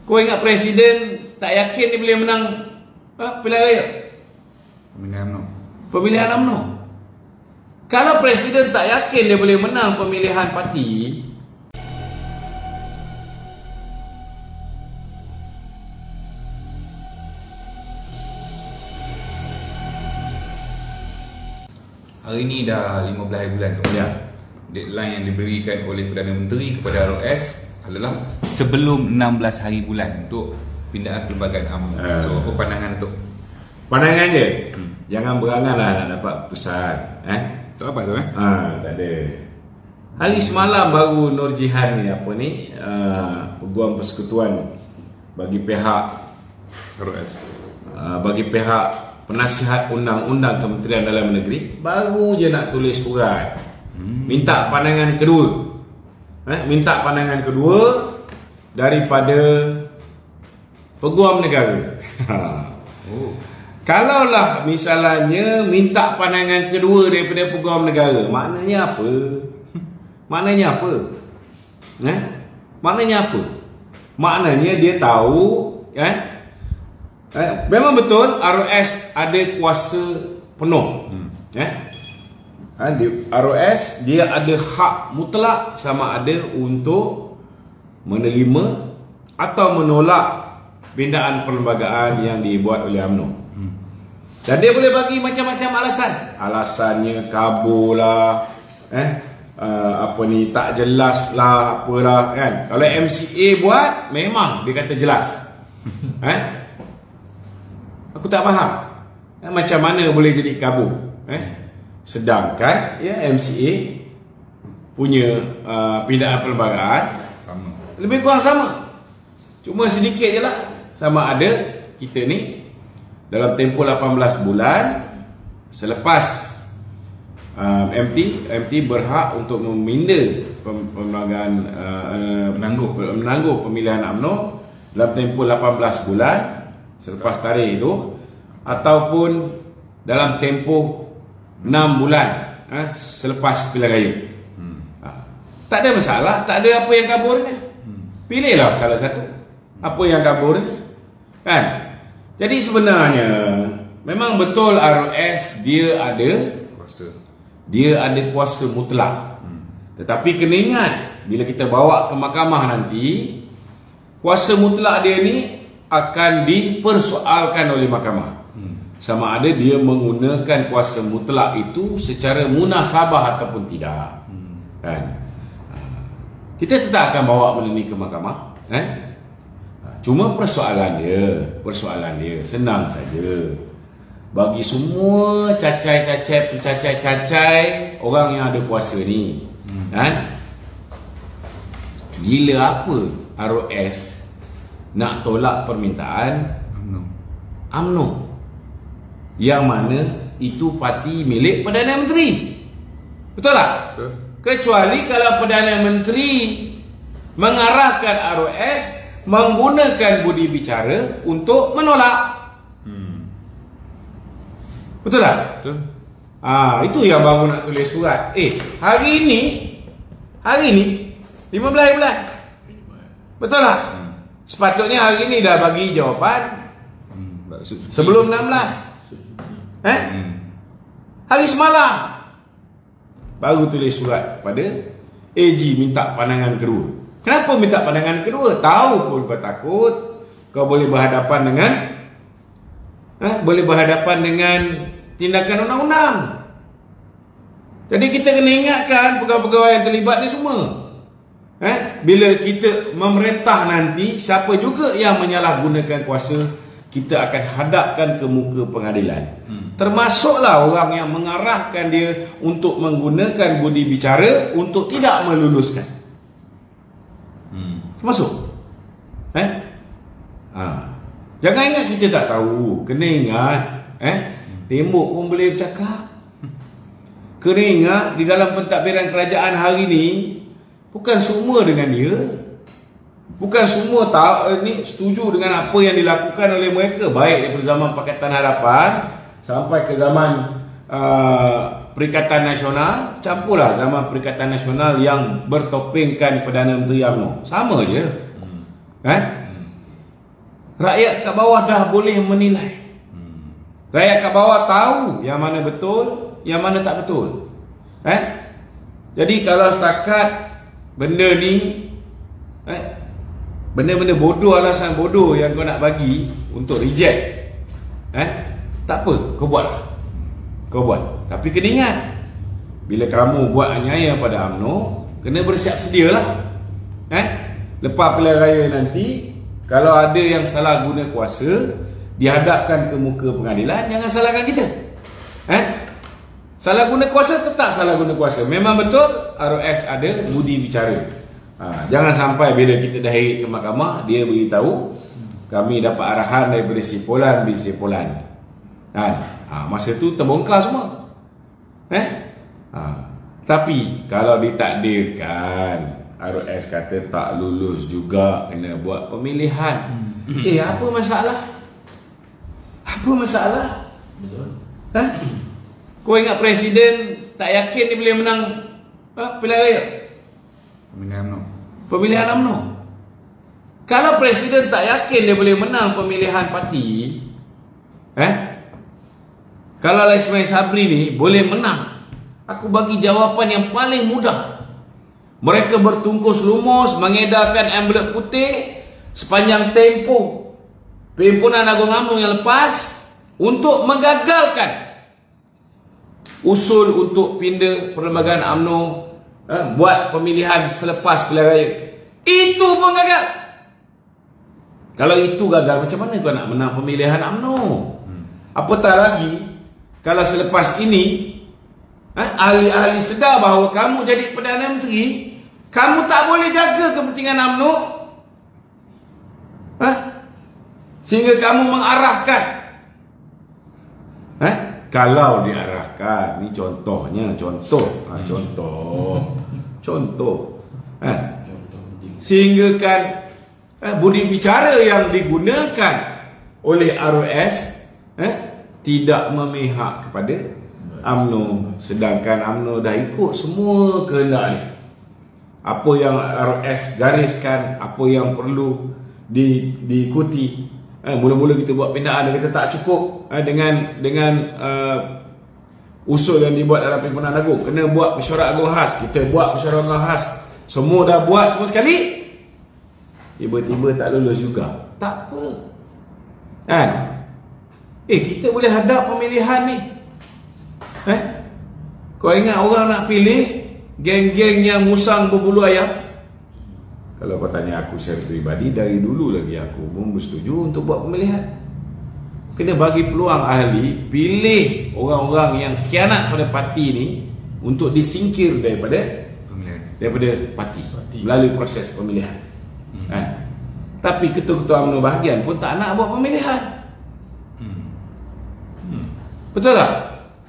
Kau ingat presiden tak yakin dia boleh menang pilihan raya? Pemilihan UMNO. Kalau presiden tak yakin dia boleh menang pemilihan parti, hari ni dah 15 hari bulan tu. ya, Deadline yang diberikan oleh Perdana Menteri kepada ROS adalah sebelum 16 hari bulan untuk pindaan perlembagaan UMNO. So apa pandangan tu? pandangan je. Jangan berangan lah nak dapat keputusan. Tu apa tu Tak ada. Hari semalam baru Nur Jihan ni Peguam Persekutuan bagi pihak ROS. bagi pihak penasihat undang-undang Kementerian Dalam Negeri baru je nak tulis surat minta pandangan kedua. Minta pandangan kedua daripada Peguam Negara. Kalaulah misalnya minta pandangan kedua daripada Peguam Negara, maknanya apa? Maknanya apa? Maknanya apa? Maknanya dia tahu memang betul ROS ada kuasa penuh. ROS dia ada hak mutlak sama ada untuk menerima atau menolak pindaan perlembagaan yang dibuat oleh UMNO. Dan dia boleh bagi macam-macam alasan. Alasannya kabur lah, tak jelas lah, apalah kan. Kalau MCA buat, memang dia kata jelas. Aku tak faham macam mana boleh jadi kabur. Sedangkan MCA punya pindaan perlembagaan Sama. lebih kurang sama. Cuma sedikit je lah. Sama ada kita ni dalam tempoh 18 bulan selepas MT berhak untuk meminda perlembagaan menangguh pemilihan UMNO dalam tempoh 18 bulan selepas tarikh itu, ataupun dalam tempoh 6 bulan selepas pilihan raya. Tak ada masalah, tak ada apa yang kabur ni. Pilihlah salah satu. Apa yang kabur ni, kan? Jadi sebenarnya memang betul ROS dia ada kuasa mutlak. Tetapi kena ingat, bila kita bawa ke mahkamah nanti, kuasa mutlak dia ni akan dipersoalkan oleh mahkamah. Sama ada dia menggunakan kuasa mutlak itu secara munasabah ataupun tidak. Kan? Kita tetap akan bawa benda ni ke mahkamah. Cuma persoalan dia senang saja. Bagi semua pencacai orang yang ada kuasa ni, kan? Gila apa ROS nak tolak permintaan UMNO yang mana itu parti milik Perdana Menteri? Betul tak? Betul. Kecuali kalau Perdana Menteri mengarahkan ROS menggunakan budi bicara untuk menolak. Betul tak? Betul. Itu yang baru nak tulis surat. Hari ni 15 hari bulan. Betul tak? Sepatutnya hari ni dah bagi jawapan sebelum 16. Hari semalam baru tulis surat pada AG minta pandangan kedua. Kenapa minta pandangan kedua? Tahu pun kau takut kau boleh berhadapan dengan tindakan undang-undang. Jadi kita kena ingatkan pegawai-pegawai yang terlibat ni semua. Bila kita memerintah nanti, siapa juga yang menyalahgunakan kuasa, kita akan hadapkan ke muka pengadilan. Termasuklah orang yang mengarahkan dia untuk menggunakan budi bicara untuk tidak meluluskan. Termasuk. Jangan ingat kita tak tahu. Kena ingat, tembok pun boleh bercakap. Kena ingat, di dalam pentadbiran kerajaan hari ni, bukan semua dengan dia. Bukan semua setuju dengan apa yang dilakukan oleh mereka, baik daripada zaman Pakatan Harapan sampai ke zaman Perikatan Nasional, campurlah zaman Perikatan Nasional yang bertopengkan Perdana Menteri UMNO. Sama je. Kan? rakyat kat bawah dah boleh menilai. Rakyat kat bawah tahu yang mana betul, yang mana tak betul. Jadi kalau setakat benda ni benda-benda bodoh, alasan bodoh yang kau nak bagi untuk reject, tak apa, kau buatlah. Kau buat. Tapi kena ingat, bila kamu buat aniaya pada UMNO, kena bersiap sedialah. Lepas pilihan raya nanti, kalau ada yang salah guna kuasa, dihadapkan ke muka pengadilan, jangan salahkan kita. Salah guna kuasa, tetap salah guna kuasa. Memang betul ROS ada budi bicara. Jangan sampai bila kita dah herit ke mahkamah, dia beritahu kami dapat arahan daripada simpulan masa tu terbongkar semua. Tapi kalau ditakdirkan ROS kata tak lulus juga, kena buat pemilihan, apa masalah? Apa masalah? Betul. Kau ingat presiden tak yakin dia boleh menang pilihan raya? Pemilihan UMNO. Kalau presiden tak yakin dia boleh menang pemilihan parti, kalau Ismail Sabri ni boleh menang, aku bagi jawapan yang paling mudah. Mereka bertungkus lumus mengedarkan envelope putih sepanjang tempoh Perhimpunan Agung UMNO yang lepas untuk menggagalkan usul untuk pindah perlembagaan UMNO, buat pemilihan selepas pilihan raya. Itu pun gagal. Kalau itu gagal, macam mana kau nak menang pemilihan UMNO? Apatah lagi kalau selepas ini ahli-ahli sedar bahawa kamu jadi Perdana Menteri, kamu tak boleh jaga kepentingan UMNO, sehingga kamu mengarahkan. Kalau diarahkan, ni contohnya, contoh, sehingga kan budi bicara yang digunakan oleh ROS tidak memihak kepada UMNO, sedangkan UMNO dah ikut semua kehendaknya. Apa yang ROS gariskan, apa yang perlu diikuti. Mula-mula kita buat pindaan, kita tak cukup dengan usul yang dibuat dalam Perhimpunan Agung. Kena buat mesyuarat agung khas. Kita buat mesyuarat agung khas, semua dah buat semua sekali, tiba-tiba tak lulus juga. Tak apa, kita boleh hadap pemilihan ni. Kau ingat orang nak pilih geng-geng yang musang berbulu ayam? Kalau kau tanya aku secara peribadi, dari dulu lagi aku pun bersetuju untuk buat pemilihan. Kena bagi peluang ahli pilih orang-orang yang khianat pada parti ni untuk disingkir daripada parti melalui proses pemilihan. Tapi ketua-ketua UMNO bahagian pun tak nak buat pemilihan. Betul tak?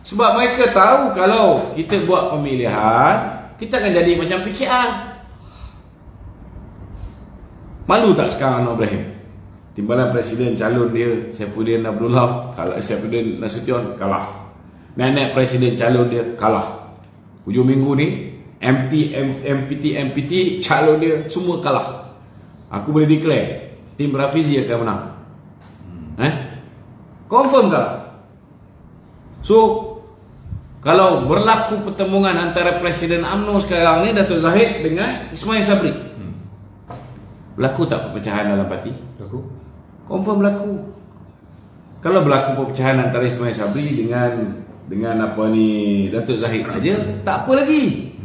Sebab mereka tahu kalau kita buat pemilihan, kita akan jadi macam PKR. Malu tak sekarang Anwar Ibrahim? Timbalan Presiden calon dia Saifuddin Abdullah, Saifuddin Nasution kalah. Nenek Presiden calon dia kalah. Hujung minggu ni MPT calon dia semua kalah. Aku boleh declare tim Rafizi akan menang. Confirm kalah. So kalau berlaku pertemuan antara Presiden UMNO sekarang ni, Datuk Zahid dengan Ismail Sabri, berlaku tak perpecahan dalam parti? Berlaku. Confirm berlaku. Kalau berlaku perpecahan antara Ismail Sabri dengan apa ni Datuk Zahid aja, tak apa lagi.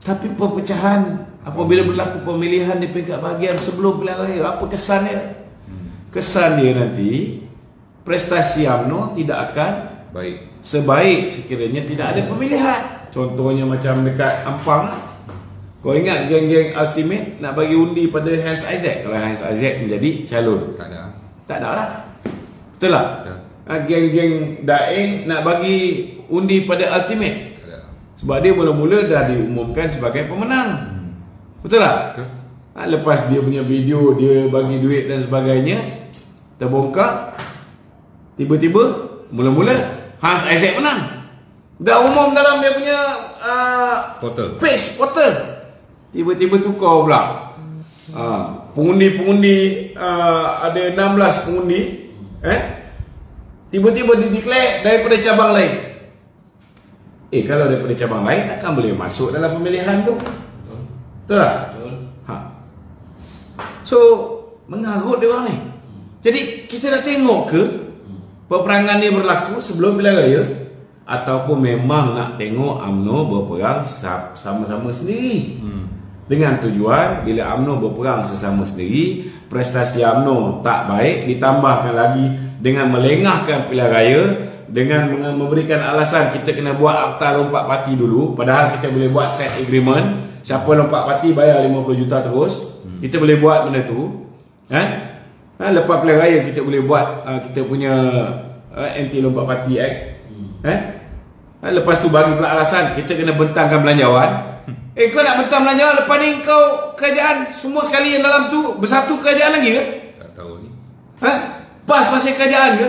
Tapi perpecahan apabila berlaku pemilihan di peringkat bahagian sebelum pilihan raya, apa kesan dia? Kesan dia nanti prestasi UMNO tidak akan sebaik sekiranya tidak ada pemilihan. Contohnya macam dekat Ampang, kau ingat geng-geng Ultimate nak bagi undi pada Hans Isaac? Kalau Hans Isaac menjadi calon, tak ada lah. Betul tak? Geng-geng Daeng nak bagi undi pada Ultimate, sebab dia mula-mula dah diumumkan sebagai pemenang. Betul tak? Lepas dia punya video, dia bagi duit dan sebagainya terbongkar, tiba-tiba mula-mula Hans Isaac menang, dah umum dalam dia punya page portal, tiba-tiba tukar pula. pengundi-pengundi ada 16 pengundi, tiba-tiba di-declare daripada cabang lain. Kalau daripada cabang lain takkan boleh masuk dalam pemilihan tu. Betul tak? So, mengarut dia orang ni. Jadi, kita nak tengok ke peperangan ni berlaku sebelum pilihan raya, ataupun memang nak tengok UMNO berperang sama-sama sendiri. Dengan tujuan, bila UMNO berperang sesama sendiri, prestasi UMNO tak baik, ditambahkan lagi dengan melengahkan pilihan raya, dengan memberikan alasan kita kena buat akta lompat parti dulu, padahal kita boleh buat set agreement, siapa lompat parti bayar 50 juta terus. Kita boleh buat benda tu, lepas pilihan raya kita boleh buat kita punya anti lompat parti act. Lepas tu bagi pula alasan kita kena bentangkan belanjawan. Kau nak bentang belanjawan, lepas ni kau kerajaan semua sekali yang dalam tu bersatu kerajaan lagi ke? Tak tahu ni. Pas pasal kerajaan ke?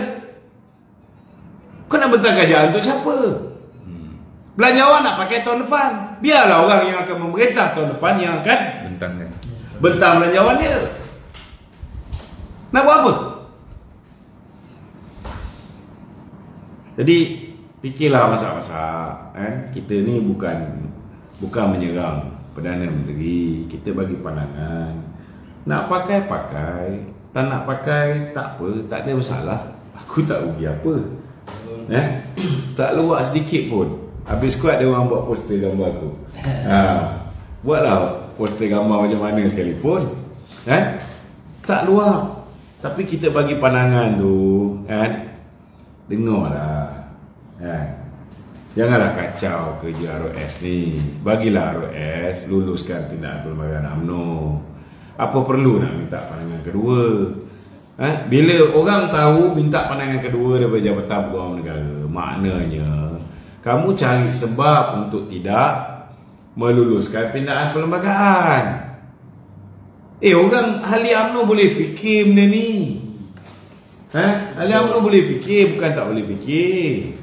Kau nak bentang kerajaan tu siapa? Belanjawan nak pakai tahun depan. Biarlah orang yang akan memerintah tahun depan yang akan bentang belanjawan dia. Nak buat apa? Jadi fikirlah masak-masak, kita ni bukan menyerang Perdana Menteri. Kita bagi pandangan. Nak pakai, tak nak pakai tak apa, tak ada masalah. Aku tak rugi apa. Tak luak sedikit pun. Habis kuat dia orang buat poster gambar aku. Buatlah poster gambar macam mana sekalipun. Tak luak. Tapi kita bagi pandangan tu, dengarlah. Janganlah kacau kerja ROS ni. Bagilah ROS luluskan pindaan perlembagaan UMNO. Apa perlu nak minta pandangan kedua? Bila orang tahu minta pandangan kedua daripada Jabatan Peguam Negara, maknanya kamu cari sebab untuk tidak meluluskan pindaan perlembagaan. Orang ahli UMNO boleh fikir benda ni. Ahli UMNO boleh fikir, bukan tak boleh fikir.